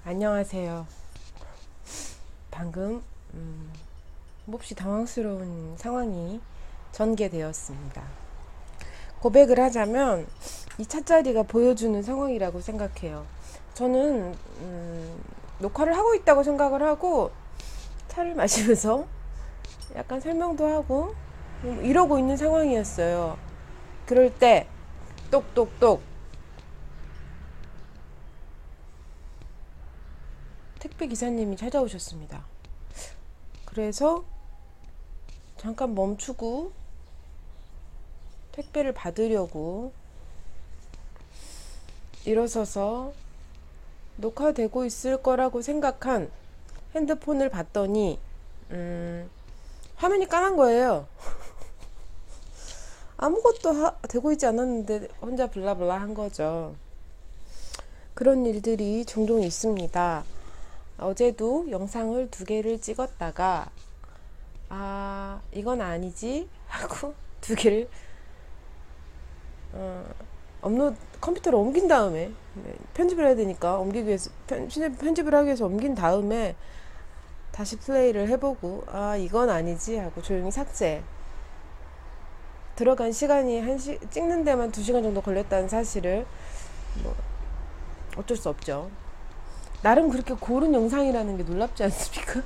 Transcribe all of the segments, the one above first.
안녕하세요. 방금 몹시 당황스러운 상황이 전개되었습니다. 고백을 하자면 이 차자리가 보여주는 상황이라고 생각해요. 저는 녹화를 하고 있다고 생각을 하고 차를 마시면서 약간 설명도 하고 이러고 있는 상황이었어요. 그럴 때 똑똑똑 택배 기사님이 찾아오셨습니다. 그래서 잠깐 멈추고 택배를 받으려고 일어서서 녹화되고 있을 거라고 생각한 핸드폰을 봤더니 화면이 까만 거예요. 아무것도 되고 있지 않았는데 혼자 블라블라 한 거죠. 그런 일들이 종종 있습니다. 어제도 영상을 2개를 찍었다가 이건 아니지 하고 2개를 컴퓨터로 옮긴 다음에 편집을 해야 되니까 옮기기 위해서 편집을 하기 위해서 옮긴 다음에 다시 플레이를 해보고 이건 아니지 하고 조용히 삭제. 들어간 시간이 찍는 데만 2시간 정도 걸렸다는 사실을 어쩔 수 없죠. 나름 그렇게 고른 영상이라는 게 놀랍지 않습니까?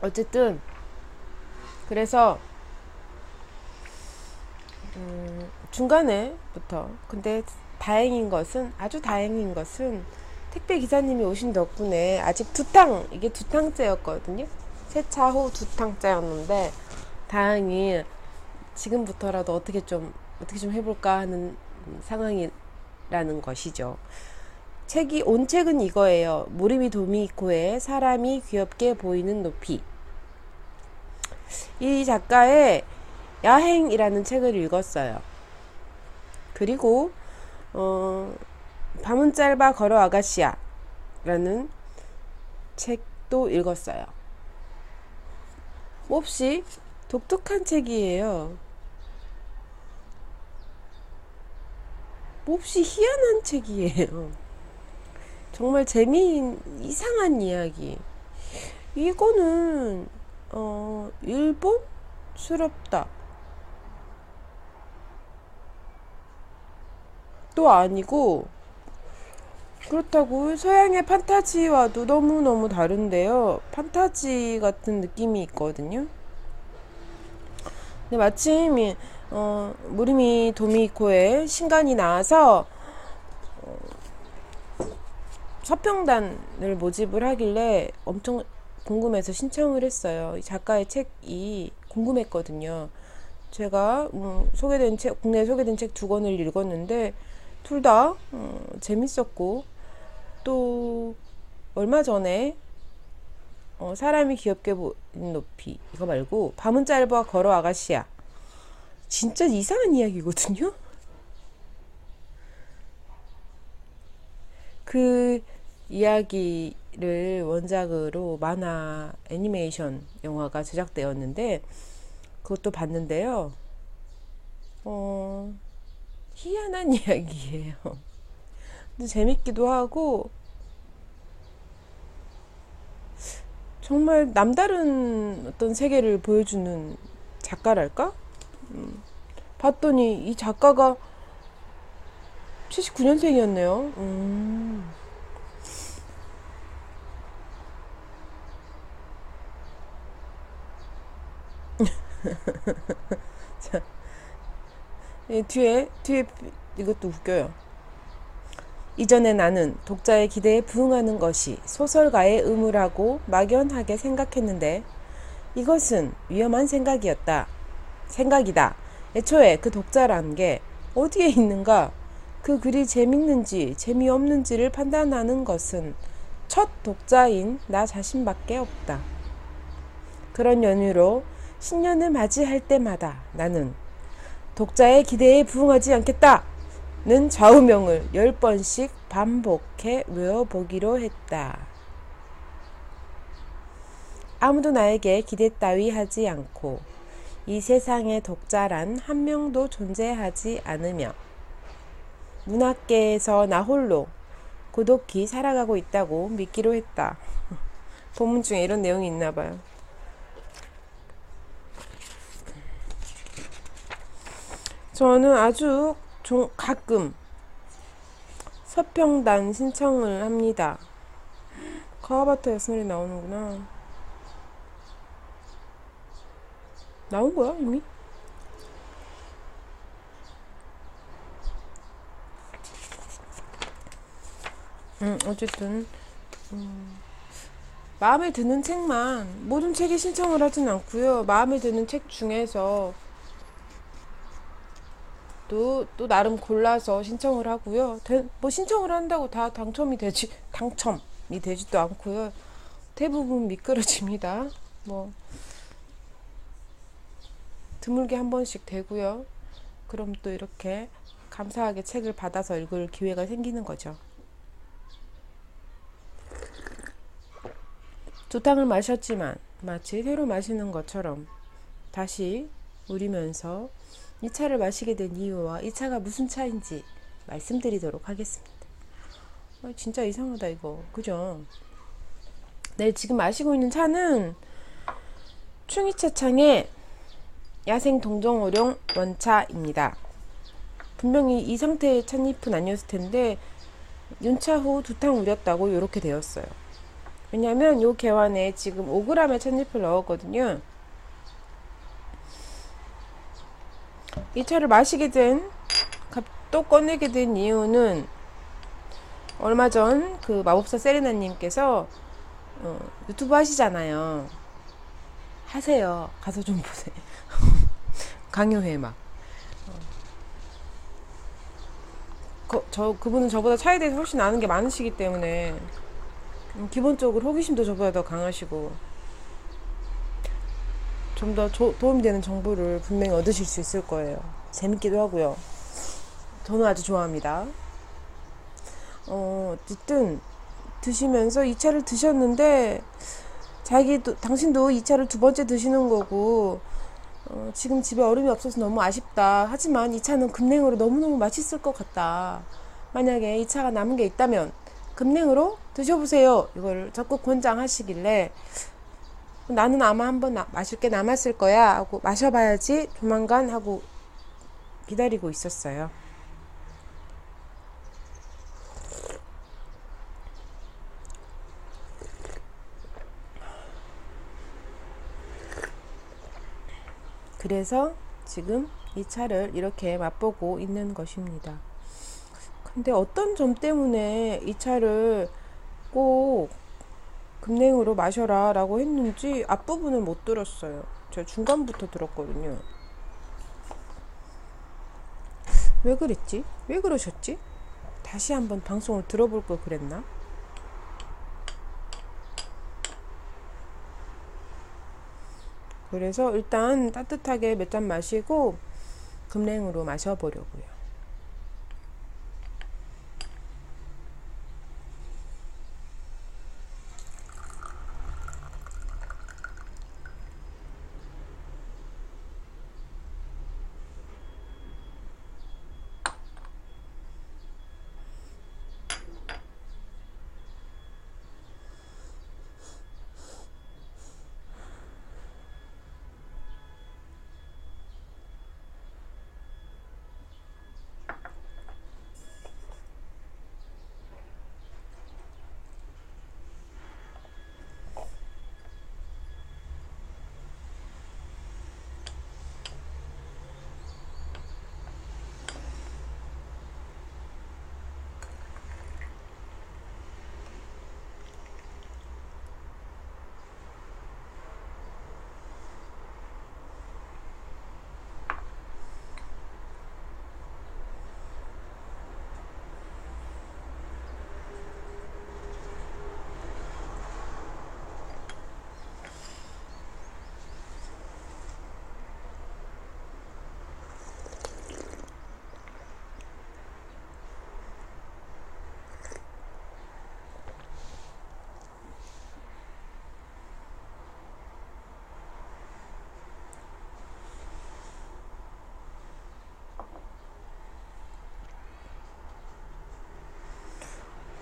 어쨌든 그래서 중간에부터 근데 아주 다행인 것은 택배 기사님이 오신 덕분에 아직 이게 2탕째였거든요. 세차 후 2탕째였는데 다행히 지금부터라도 어떻게 좀 해볼까 하는 상황이라는 것이죠. 온책은 이거예요. 모리미 도미코의 사람이 귀엽게 보이는 높이. 이 작가의 야행이라는 책을 읽었어요. 그리고 밤은 짧아 걸어 아가씨야 라는 책도 읽었어요. 몹시 독특한 책이에요. 몹시 희한한 책이에요. 정말 이상한 이야기. 이거는 일본스럽다 또 아니고, 그렇다고 서양의 판타지와도 너무너무 다른데요. 판타지 같은 느낌이 있거든요. 근데 마침 무리미 도미코의 신간이 나와서 서평단을 모집을 하길래 엄청 궁금해서 신청을 했어요. 이 작가의 책이 궁금했거든요. 제가 국내에 소개된 책 2권을 읽었는데 둘 다 재밌었고, 또 얼마 전에 사람이 귀엽게 보이는 높이, 이거 말고 밤은 짧아 걸어 아가씨야, 진짜 이상한 이야기거든요. 그 이야기를 원작으로 만화 애니메이션 영화가 제작되었는데 그것도 봤는데요. 희한한 이야기예요. 근데 재밌기도 하고 정말 남다른 어떤 세계를 보여주는 작가랄까? 봤더니 이 작가가 79년생이었네요. 자, 뒤에 이것도 웃겨요. 이전에 나는 독자의 기대에 부응하는 것이 소설가의 의무라고 막연하게 생각했는데 이것은 위험한 생각이다. 애초에 그 독자란 게 어디에 있는가? 그 글이 재밌는지 재미없는지를 판단하는 것은 첫 독자인 나 자신밖에 없다. 그런 연유로 신년을 맞이할 때마다 나는 독자의 기대에 부응하지 않겠다는 좌우명을 10번씩 반복해 외워보기로 했다. 아무도 나에게 기대 따위 하지 않고 이 세상에 독자란 한 명도 존재하지 않으며 문학계에서 나 홀로 고독히 살아가고 있다고 믿기로 했다. 본문 중에 이런 내용이 있나 봐요. 저는 아주 가끔 서평단 신청을 합니다. 카와바타 야스노리 나오는구나. 나온 거야 이미? 어쨌든 마음에 드는 책만, 모든 책에 신청을 하진 않고요. 마음에 드는 책 중에서 또 나름 골라서 신청을 하고요. 뭐 신청을 한다고 다 당첨이 되지도 않고요. 대부분 미끄러집니다. 뭐 드물게 한 번씩 되고요. 그럼 또 이렇게 감사하게 책을 받아서 읽을 기회가 생기는 거죠. 두 탕을 마셨지만 마치 새로 마시는 것처럼 다시 우리면서 이 차를 마시게 된 이유와 이 차가 무슨 차인지 말씀드리도록 하겠습니다. 진짜 이상하다 이거. 그죠? 네, 지금 마시고 있는 차는 충이차창의 야생 동정어룡 원차입니다. 분명히 이 상태의 찻잎은 아니었을 텐데 윤차 후 두 탕 우렸다고 이렇게 되었어요. 왜냐면 요 개환에 지금 5g의 찻잎을 넣었거든요. 이 차를 마시게 또 꺼내게 된 이유는 얼마 전 그 마법사 세레나님께서 유튜브 하시잖아요. 하세요. 가서 좀 보세요. 강요해 막. 그분은 저보다 차에 대해서 훨씬 아는 게 많으시기 때문에 기본적으로 호기심도 저보다 더 강하시고 좀 더 도움되는 정보를 분명히 얻으실 수 있을 거예요. 재밌기도 하고요. 저는 아주 좋아합니다. 어쨌든 드시면서 이 차를 드셨는데 당신도 이 차를 두 번째 드시는 거고 지금 집에 얼음이 없어서 너무 아쉽다. 하지만 이 차는 금냉으로 너무너무 맛있을 것 같다. 만약에 이 차가 남은 게 있다면 금냉으로 드셔보세요. 이걸 적극 권장하시길래 나는 아마 한번 마실 게 남았을 거야 하고 마셔봐야지 조만간 하고 기다리고 있었어요. 그래서 지금 이 차를 이렇게 맛보고 있는 것입니다. 근데 어떤 점 때문에 이 차를 꼭 금냉으로 마셔라 라고 했는지 앞부분을 못 들었어요. 제가 중간부터 들었거든요. 왜 그랬지? 왜 그러셨지? 다시 한번 방송을 들어볼 걸 그랬나? 그래서 일단 따뜻하게 몇 잔 마시고 금냉으로 마셔보려고요.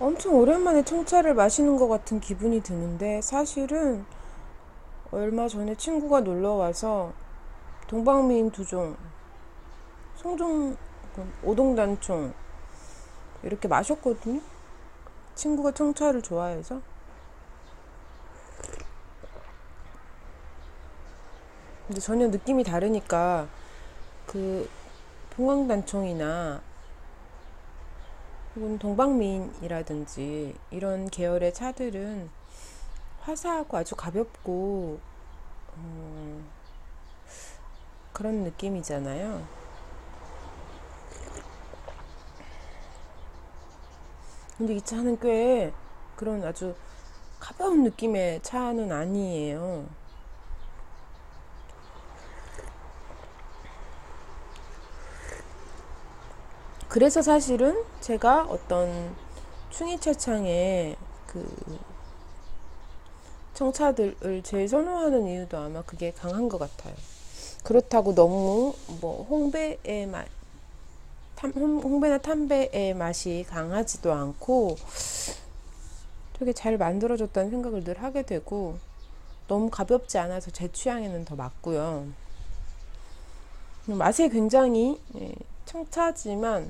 엄청 오랜만에 청차를 마시는 것 같은 기분이 드는데 사실은 얼마 전에 친구가 놀러 와서 동방미인 두종, 송종, 오동단총 이렇게 마셨거든요. 친구가 청차를 좋아해서. 근데 전혀 느낌이 다르니까 그 봉황단총이나 혹은 동방미인이라든지 이런 계열의 차들은 화사하고 아주 가볍고 그런 느낌이잖아요. 근데 이 차는 꽤 그런 아주 가벼운 느낌의 차는 아니에요. 그래서 사실은 제가 어떤 충이차창에 그 청차들을 제일 선호하는 이유도 아마 그게 강한 것 같아요. 그렇다고 너무 뭐 홍배나 탐배의 맛이 강하지도 않고 되게 잘 만들어졌다는 생각을 늘 하게 되고 너무 가볍지 않아서 제 취향에는 더 맞고요. 맛에 굉장히 청차지만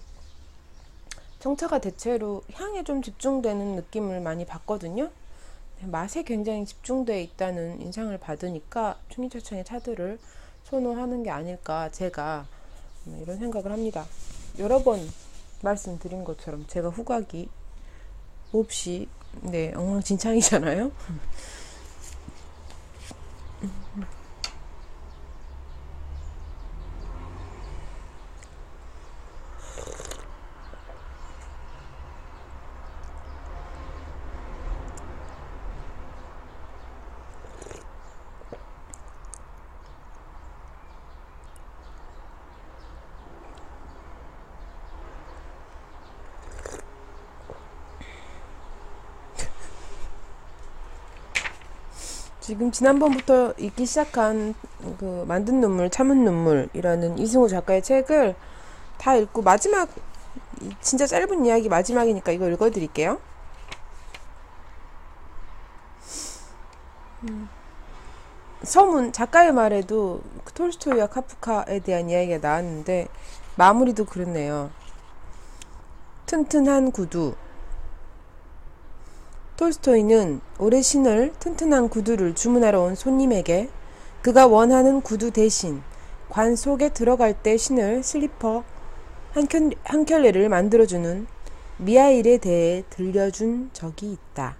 청차가 대체로 향에 좀 집중되는 느낌을 많이 받거든요. 맛에 굉장히 집중되어 있다는 인상을 받으니까 충이차창의 차들을 선호하는 게 아닐까 제가 이런 생각을 합니다. 여러 번 말씀드린 것처럼 제가 후각이 몹시 엉망진창이잖아요. 지금 지난번부터 읽기 시작한 그 만든 눈물, 참은 눈물이라는 이승우 작가의 책을 다 읽고 마지막 진짜 짧은 이야기 마지막이니까 이거 읽어드릴게요. 서문 작가의 말에도 톨스토이와 카프카에 대한 이야기가 나왔는데 마무리도 그렇네요. 튼튼한 구두. 톨스토이는 올해 신을 튼튼한 구두를 주문하러 온 손님에게 그가 원하는 구두 대신 관 속에 들어갈 때 신을 슬리퍼 한 켤레를 만들어주는 미하일에 대해 들려준 적이 있다.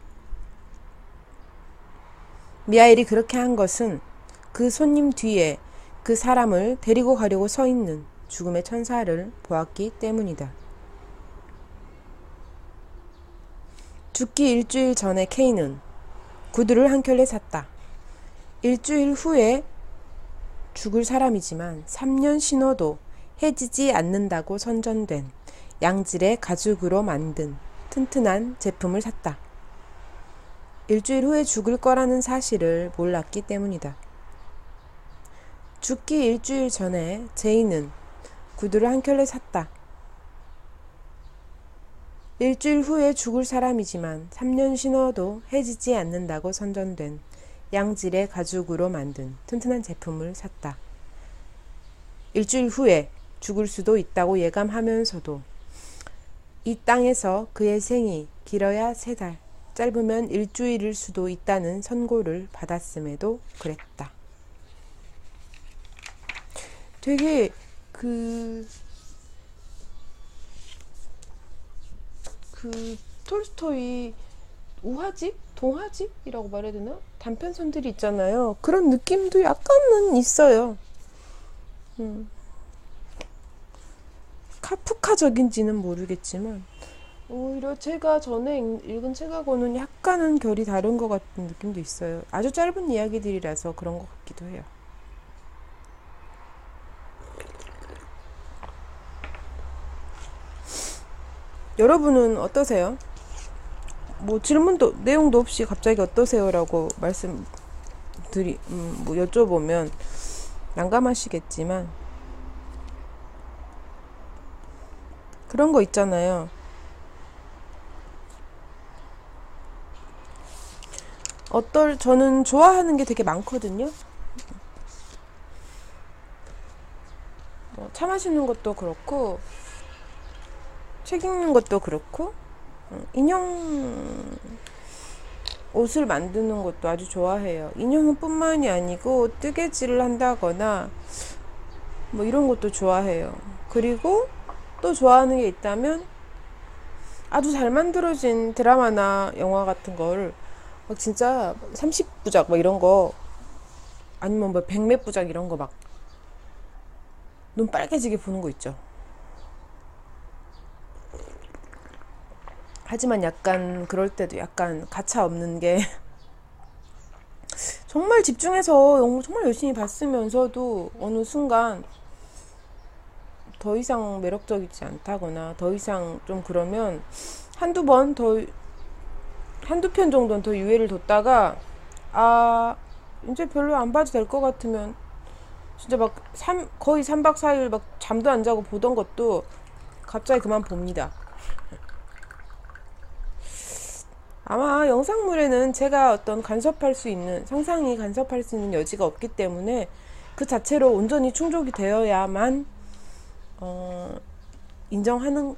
미하일이 그렇게 한 것은 그 손님 뒤에 그 사람을 데리고 가려고 서 있는 죽음의 천사를 보았기 때문이다. 죽기 일주일 전에 케이는 구두를 한 켤레 샀다. 일주일 후에 죽을 사람이지만 3년 신어도 해지지 않는다고 선전된 양질의 가죽으로 만든 튼튼한 제품을 샀다. 일주일 후에 죽을 거라는 사실을 몰랐기 때문이다. 죽기 일주일 전에 제이는 구두를 한 켤레 샀다. 일주일 후에 죽을 사람이지만 3년 신어도 해지지 않는다고 선전된 양질의 가죽으로 만든 튼튼한 제품을 샀다. 일주일 후에 죽을 수도 있다고 예감하면서도 이 땅에서 그의 생이 길어야 3달, 짧으면 일주일일 수도 있다는 선고를 받았음에도 그랬다. 되게 톨스토이 우화집? 동화집이라고 말해야 되나? 단편선들이 있잖아요. 그런 느낌도 약간은 있어요. 카프카적인지는 모르겠지만 오히려 제가 전에 읽은 책하고는 약간은 결이 다른 것 같은 느낌도 있어요. 아주 짧은 이야기들이라서 그런 것 같기도 해요. 여러분은 어떠세요? 뭐 질문도 내용도 없이 갑자기 어떠세요라고 뭐 여쭤보면 난감하시겠지만 그런 거 있잖아요. 저는 좋아하는 게 되게 많거든요. 차 마시는 것도 그렇고, 책 읽는 것도 그렇고, 인형 옷을 만드는 것도 아주 좋아해요. 인형은 뿐만이 아니고 뜨개질을 한다거나 뭐 이런 것도 좋아해요. 그리고 또 좋아하는 게 있다면 아주 잘 만들어진 드라마나 영화 같은 거를 막 진짜 30부작 막 이런 거, 아니면 뭐 100몇 부작 이런 거 막 눈 빨개지게 보는 거 있죠. 하지만 약간 그럴 때도 약간 가차 없는 게 정말 집중해서 정말 열심히 봤으면서도 어느 순간 더 이상 매력적이지 않다거나 더 이상 좀 그러면 한두 편 정도는 더 유예를 뒀다가 이제 별로 안 봐도 될 것 같으면 진짜 막 거의 3박 4일 막 잠도 안 자고 보던 것도 갑자기 그만 봅니다. 아마 영상물에는 제가 어떤 상상이 간섭할 수 있는 여지가 없기 때문에 그 자체로 온전히 충족이 되어야만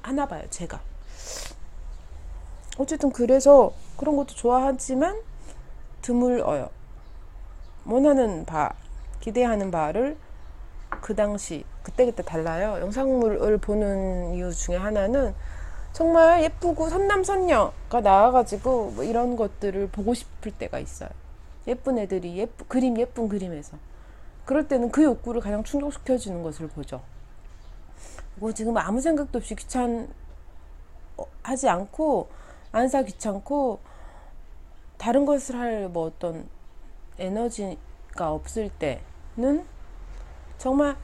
하나 봐요, 제가. 어쨌든 그래서 그런 것도 좋아하지만 드물어요. 기대하는 바를 그 당시 그때그때 달라요. 영상물을 보는 이유 중에 하나는 정말 예쁘고 선남선녀가 나와가지고 뭐 이런 것들을 보고 싶을 때가 있어요. 예쁜 애들이 예쁜 그림에서. 그럴 때는 그 욕구를 가장 충족시켜주는 것을 보죠. 뭐 지금 아무 생각도 없이 하지 않고, 안사 귀찮고, 다른 것을 할 뭐 어떤 에너지가 없을 때는 정말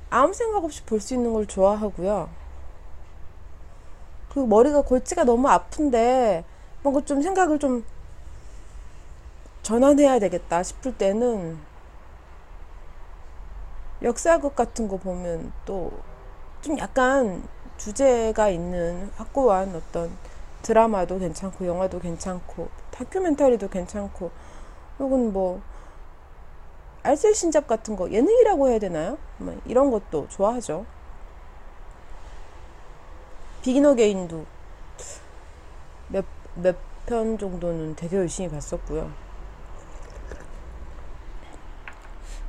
아무 생각 없이 볼 수 있는 걸 좋아하고요. 그 골치가 너무 아픈데 뭔가 좀 생각을 좀 전환해야 되겠다 싶을 때는 역사극 같은 거 보면 또 좀 약간 주제가 있는 확고한 어떤 드라마도 괜찮고, 영화도 괜찮고, 다큐멘터리도 괜찮고, 혹은 뭐 알쓸신잡 같은 거, 예능이라고 해야 되나요? 뭐 이런 것도 좋아하죠. 비긴 어게인도 몇 편 정도는 되게 열심히 봤었고요.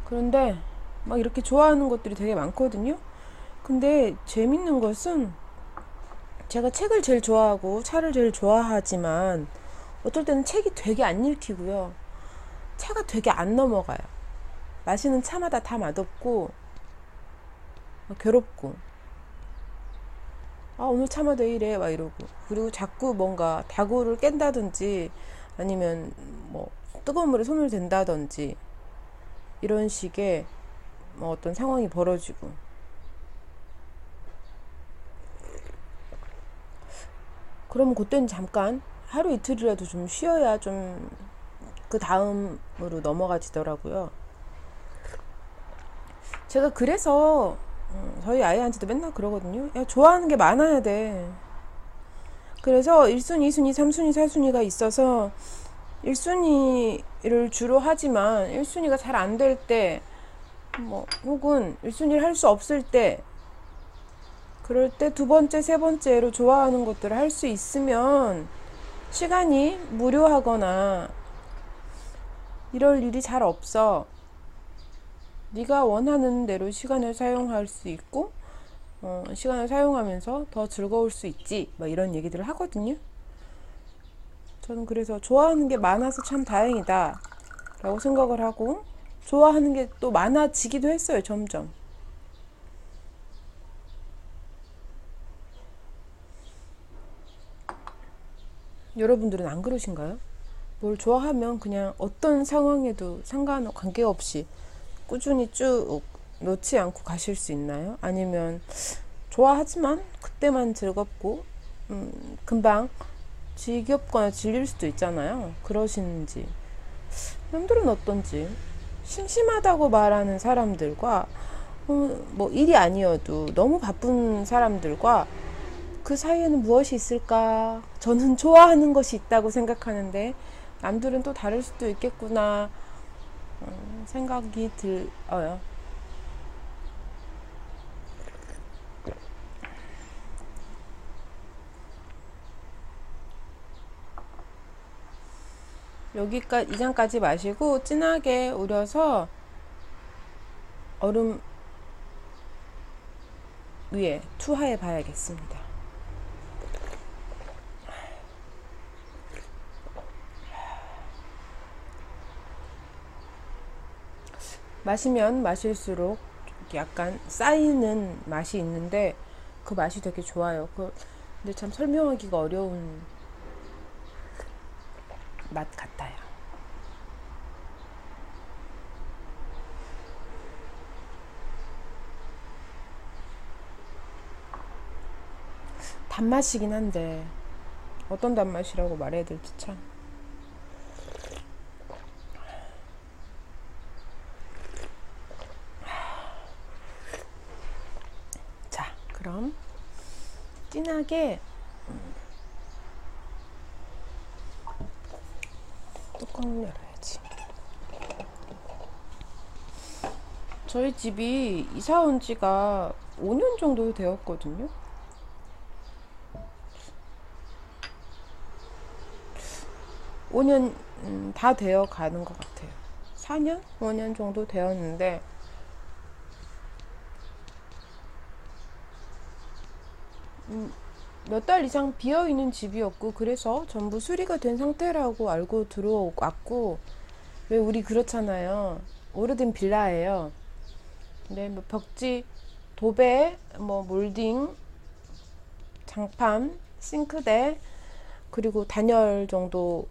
그런데 막 이렇게 좋아하는 것들이 되게 많거든요. 근데 재밌는 것은 제가 책을 제일 좋아하고 차를 제일 좋아하지만 어떨 때는 책이 되게 안 읽히고요. 차가 되게 안 넘어가요. 마시는 차마다 다 맛없고 괴롭고, 오늘 차마다 이래 막 이러고, 그리고 자꾸 뭔가 다구를 깬다든지 아니면 뭐 뜨거운 물에 손을 댄다든지 이런 식의 뭐 어떤 상황이 벌어지고, 그러면 그때는 잠깐 하루 이틀이라도 좀 쉬어야 좀 그 다음으로 넘어가지더라고요. 제가 그래서 저희 아이한테도 맨날 그러거든요. 야, 좋아하는 게 많아야 돼. 그래서 1순위, 2순위, 3순위, 4순위가 있어서 1순위를 주로 하지만 1순위가 잘 안 될 때, 혹은 1순위를 할 수 없을 때, 그럴 때 두 번째, 세 번째로 좋아하는 것들을 할 수 있으면 시간이 무료하거나 이럴 일이 잘 없어. 네가 원하는 대로 시간을 사용할 수 있고, 시간을 사용하면서 더 즐거울 수 있지, 막 이런 얘기들을 하거든요. 저는 그래서 좋아하는 게 많아서 참 다행이다 라고 생각을 하고, 좋아하는 게 또 많아지기도 했어요, 점점. 여러분들은 안 그러신가요? 뭘 좋아하면 그냥 어떤 상황에도 관계없이 꾸준히 쭉 놓지 않고 가실 수 있나요? 아니면 좋아하지만 그때만 즐겁고 금방 지겹거나 질릴 수도 있잖아요. 그러시는지, 남들은 어떤지. 심심하다고 말하는 사람들과 뭐 일이 아니어도 너무 바쁜 사람들과 그 사이에는 무엇이 있을까? 저는 좋아하는 것이 있다고 생각하는데 남들은 또 다를 수도 있겠구나 생각이 들어요. 여기까지 이 잔까지 마시고 진하게 우려서 얼음 위에 투하해 봐야겠습니다. 마시면 마실수록 약간 쌓이는 맛이 있는데 그 맛이 되게 좋아요. 근데 참 설명하기가 어려운 맛 같아요. 단맛이긴 한데 어떤 단맛이라고 말해야 될지 참. 자, 그럼 진하게 뚜껑을 열어야지. 저희 집이 이사 온 지가 5년 정도 되었거든요. 5년 다 되어 가는 것 같아요. 4년? 5년 정도 되었는데 몇 달 이상 비어 있는 집이었고 그래서 전부 수리가 된 상태라고 알고 들어왔고 왜 우리 그렇잖아요. 오래된 빌라예요. 근데 뭐 벽지, 도배, 뭐 몰딩, 장판, 싱크대 그리고 단열 정도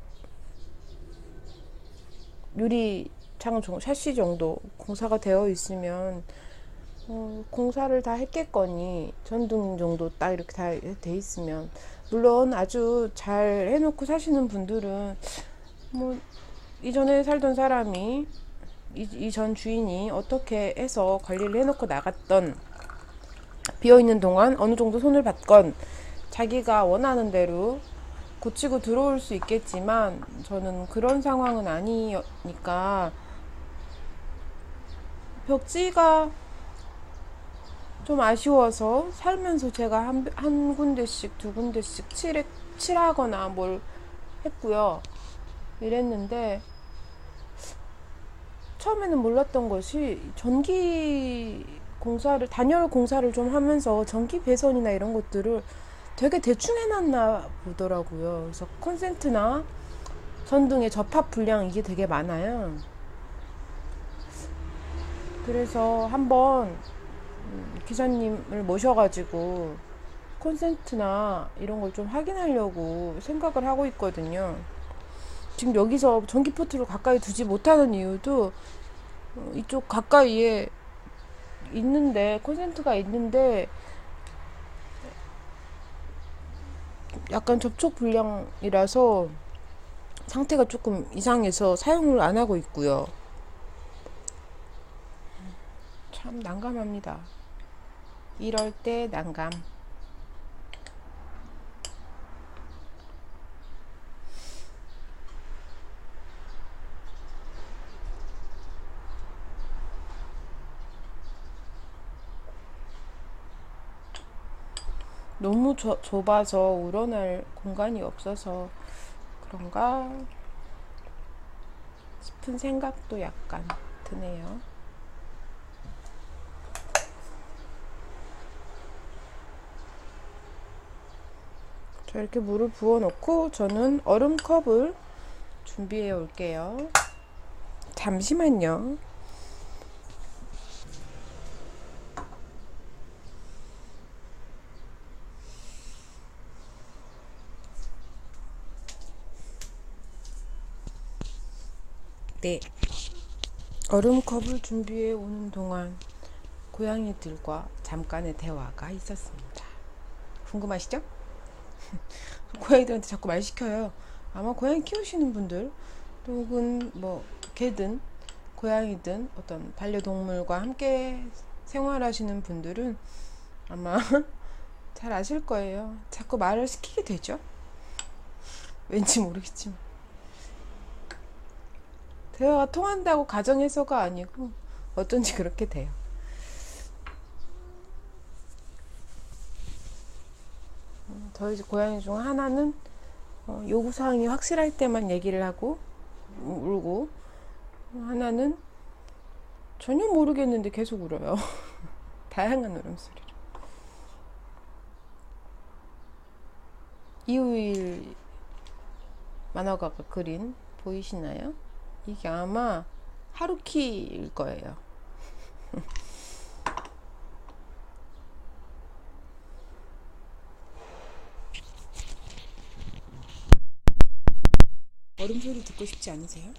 유리창 샤시 정도 공사가 되어 있으면 공사를 다 했겠거니 전등 정도 딱 이렇게 다 돼 있으면 물론 아주 잘 해놓고 사시는 분들은 뭐 이전에 살던 사람이 이전 주인이 어떻게 해서 관리를 해놓고 나갔던 비어있는 동안 어느 정도 손을 받건 자기가 원하는 대로 고치고 들어올 수 있겠지만 저는 그런 상황은 아니니까 벽지가 좀 아쉬워서 살면서 제가 한 군데씩 두 군데씩 칠하거나 뭘 했고요. 이랬는데 처음에는 몰랐던 것이 전기 공사를 단열 공사를 좀 하면서 전기 배선이나 이런 것들을 되게 대충 해놨나 보더라고요. 그래서 콘센트나 전등의 접합 불량 이게 되게 많아요. 그래서 한번 기사님을 모셔가지고 콘센트나 이런 걸 좀 확인하려고 생각을 하고 있거든요. 지금 여기서 전기포트를 가까이 두지 못하는 이유도 이쪽 가까이에 있는데 콘센트가 있는데 약간 접촉 불량이라서 상태가 조금 이상해서 사용을 안 하고 있고요. 참 난감합니다. 이럴 때 난감. 너무 좁아서 우러날 공간이 없어서 그런가 싶은 생각도 약간 드네요. 자, 이렇게 물을 부어 놓고 저는 얼음 컵을 준비해 올게요. 잠시만요. 네. 얼음컵을 준비해 오는 동안 고양이들과 잠깐의 대화가 있었습니다. 궁금하시죠? 고양이들한테 자꾸 말 시켜요. 아마 고양이 키우시는 분들 혹은 뭐 개든 고양이든 어떤 반려동물과 함께 생활하시는 분들은 아마 잘 아실 거예요. 자꾸 말을 시키게 되죠. 왠지 모르겠지만 대화가 통한다고 가정해서가 아니고 어쩐지 그렇게 돼요. 저희 집 고양이 중 하나는 요구사항이 확실할 때만 얘기를 하고 울고, 하나는 전혀 모르겠는데 계속 울어요. 다양한 울음소리로. 이우일 만화가가 그린, 보이시나요? 이게 아마 하루키일 거예요. 얼음 소리 듣고 싶지 않으세요?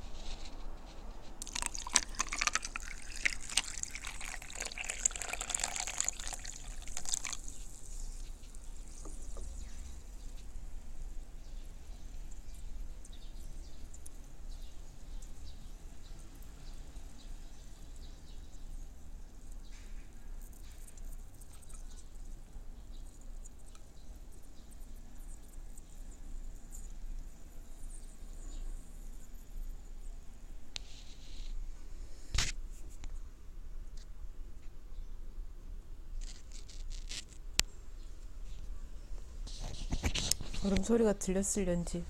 얼음 소리가 들렸을련지,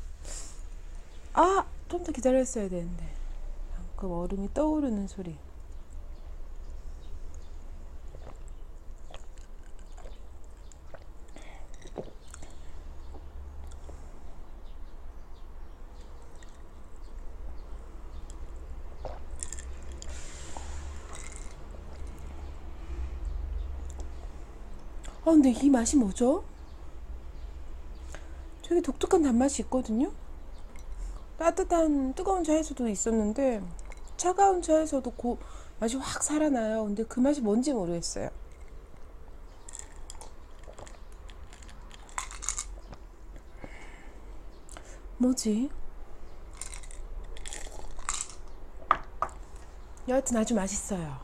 좀 더 기다렸어야 되는데. 그 얼음이 떠오르는 소리. 근데 이 맛이 뭐죠? 되게 독특한 단맛이 있거든요. 따뜻한 뜨거운 차에서도 있었는데 차가운 차에서도 맛이 확 살아나요. 근데 그 맛이 뭔지 모르겠어요. 뭐지? 여하튼 아주 맛있어요.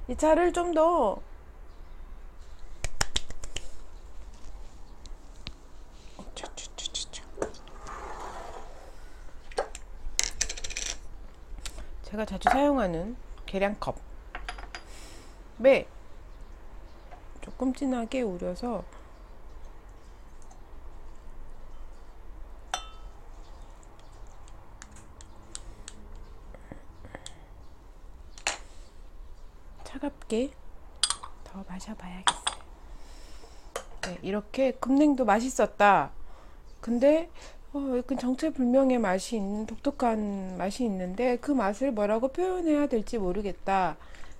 이 차를 좀 더 제가 자주 사용하는 계량컵에 조금 진하게 우려서 차갑게 더 마셔봐야겠어요. 네, 이렇게 금냉도 맛있었다. 근데 약간 정체불명의 맛이 있는, 독특한 맛이 있는데 그 맛을 뭐라고 표현해야 될지 모르겠다.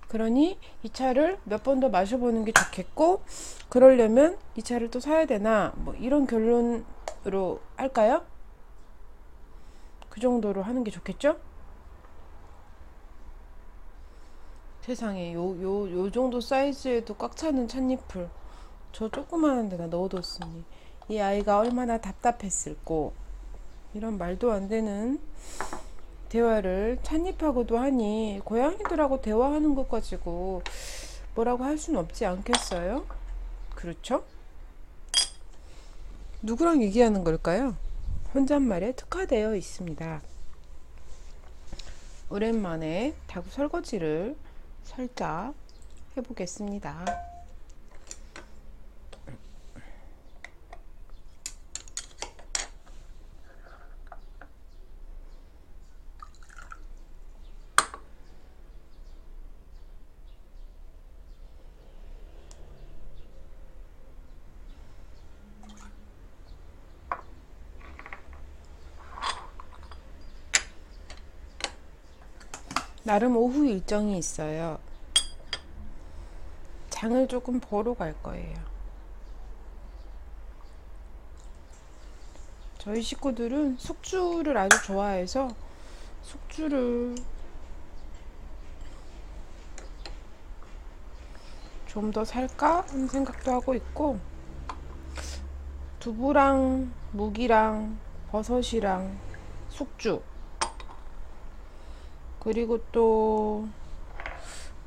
그러니 이 차를 몇 번 더 마셔보는 게 좋겠고, 그러려면 이 차를 또 사야 되나, 뭐 이런 결론으로 할까요? 그 정도로 하는 게 좋겠죠? 세상에, 요 정도 사이즈에도 꽉 차는 찻잎을 저 조그마한 데다 넣어뒀으니 이 아이가 얼마나 답답했을꼬. 이런 말도 안 되는 대화를 찻잎하고도 하니 고양이들하고 대화하는 것 가지고 뭐라고 할 수는 없지 않겠어요? 그렇죠? 누구랑 얘기하는 걸까요? 혼잣말에 특화되어 있습니다. 오랜만에 다구 설거지를 살짝 해보겠습니다. 나름 오후 일정이 있어요. 장을 조금 보러 갈 거예요. 저희 식구들은 숙주를 아주 좋아해서 숙주를 좀 더 살까 하는 생각도 하고 있고, 두부랑 무기랑 버섯이랑 숙주, 그리고 또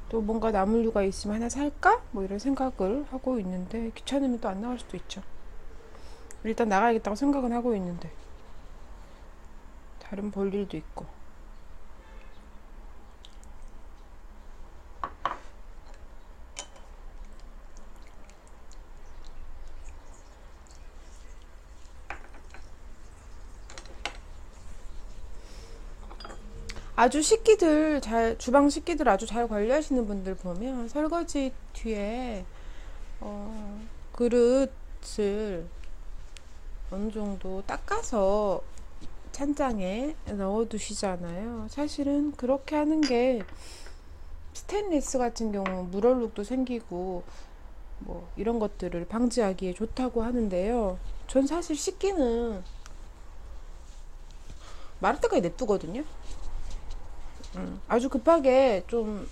뭔가 나물류가 있으면 하나 살까? 뭐 이런 생각을 하고 있는데 귀찮으면 또 안 나갈 수도 있죠. 일단 나가야겠다고 생각은 하고 있는데 다른 볼 일도 있고. 아주 식기들 잘, 주방 식기들 아주 잘 관리하시는 분들 보면 설거지 뒤에 그릇을 어느 정도 닦아서 찬장에 넣어 두시잖아요. 사실은 그렇게 하는 게 스테인리스 같은 경우 물 얼룩도 생기고 뭐 이런 것들을 방지하기에 좋다고 하는데요. 전 사실 식기는 마를 때까지 냅두거든요. 아주 급하게 좀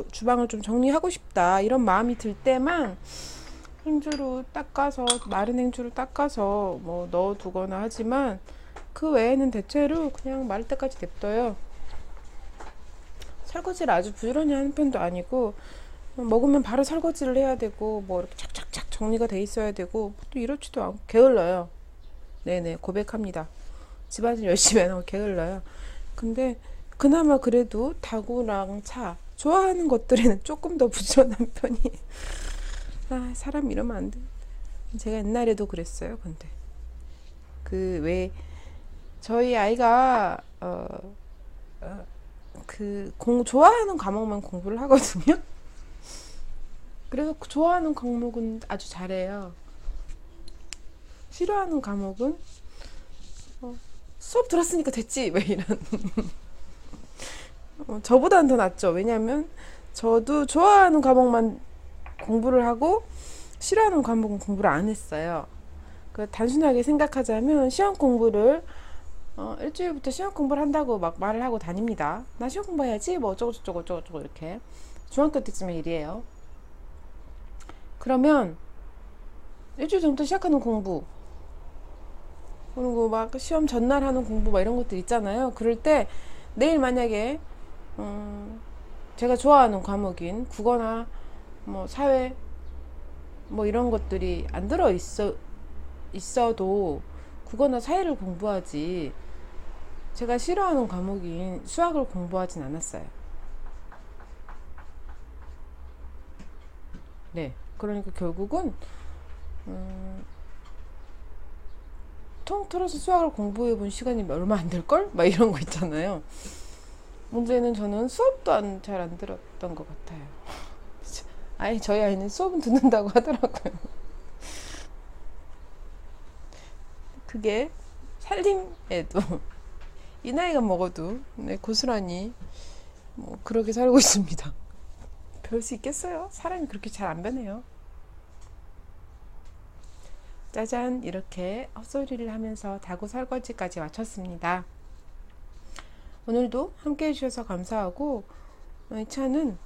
주방을 좀 정리하고 싶다 이런 마음이 들 때만 행주로 닦아서, 마른 행주로 닦아서 뭐 넣어두거나 하지만 그 외에는 대체로 그냥 마를 때까지 냅둬요. 설거지를 아주 부지런히 하는 편도 아니고 먹으면 바로 설거지를 해야 되고 뭐 이렇게 착착착 정리가 돼 있어야 되고 또 이렇지도 않고 게을러요. 네네, 고백합니다. 집안일 열심히 안 하고 게을러요. 근데 그나마 그래도 다구랑 차 좋아하는 것들에는 조금 더 부지런한 편이. 아, 사람 이러면 안 돼. 제가 옛날에도 그랬어요. 근데 그 왜 저희 아이가 좋아하는 과목만 공부를 하거든요. 그래서 좋아하는 과목은 아주 잘해요. 싫어하는 과목은 수업 들었으니까 됐지 왜 이런. 저보다는 더 낫죠. 왜냐면 저도 좋아하는 과목만 공부를 하고 싫어하는 과목은 공부를 안 했어요. 단순하게 생각하자면 시험 공부를 일주일부터 시험 공부를 한다고 막 말을 하고 다닙니다. 나 시험 공부해야지 뭐 어쩌고 이렇게. 중학교 때쯤의 일이에요. 그러면 일주일 전부터 시작하는 공부, 그리고 막 시험 전날 하는 공부 막 이런 것들 있잖아요. 그럴 때 내일 만약에 제가 좋아하는 과목인 국어나 뭐 사회 뭐 이런 것들이 안 들어 있어도 국어나 사회를 공부하지 제가 싫어하는 과목인 수학을 공부하진 않았어요. 네, 그러니까 결국은 통틀어서 수학을 공부해 본 시간이 얼마 안 될걸? 막 이런 거 있잖아요. 문제는 저는 수업도 잘 안 들었던 것 같아요. 저희 아이는 수업은 듣는다고 하더라고요. 그게 살림에도 이 나이가 먹어도 네, 고스란히 뭐 그렇게 살고 있습니다. 별 수 있겠어요? 사람이 그렇게 잘 안 변해요. 짜잔, 이렇게 헛소리를 하면서 다구 설거지까지 마쳤습니다. 오늘도 함께 해주셔서 감사하고, 이 차는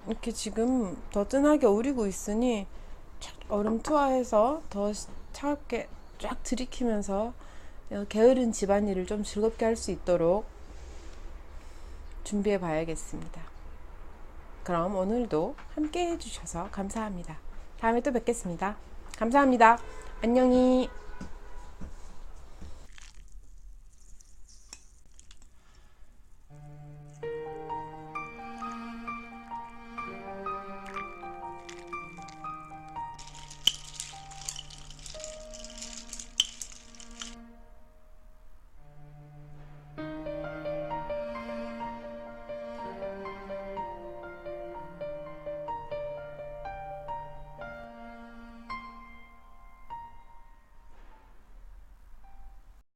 이렇게 지금 더 진하게 우리고 있으니 얼음 투하해서 더 차갑게 쫙 들이키면서 게으른 집안일을 좀 즐겁게 할 수 있도록 준비해 봐야겠습니다. 그럼 오늘도 함께 해주셔서 감사합니다. 다음에 또 뵙겠습니다. 감사합니다. 안녕히.